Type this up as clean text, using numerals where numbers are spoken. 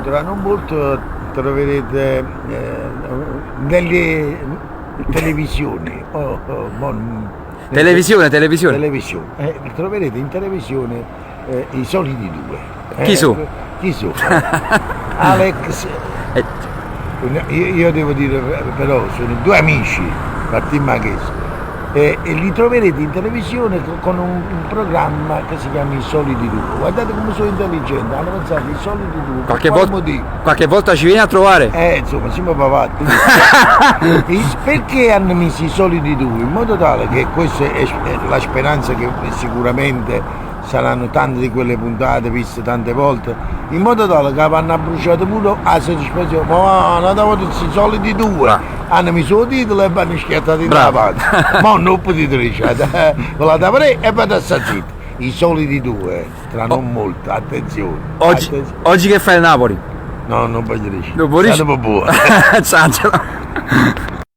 tra non molto troverete nelle televisioni. Televisione. Troverete in televisione i soliti due. Chi su? Chi su? Alex. Io devo dire, però, sono due amici, Martin Marchesi, e li troverete in televisione con un programma che si chiama I Soliti Due. Guardate come sono intelligenti, hanno pensato I Soliti Due. Qualche volta ci vieni a trovare? Insomma, siamo pavati. Perché hanno messo I Soliti Due? In modo tale che questa è la speranza, che sicuramente saranno tante di quelle puntate viste tante volte, in modo tale che vanno bruciato pure a soddisfazione. Ma non davano I Soliti Due, hanno messo il titolo e vanno schiattati davanti. Ma non potete dire, ve la davrei e vado a zitti. I Soliti Due, tra non molto, attenzione. Oggi che fai il Napoli? No, non voglio dire. Non vuoi dire? Ciao. Ciao.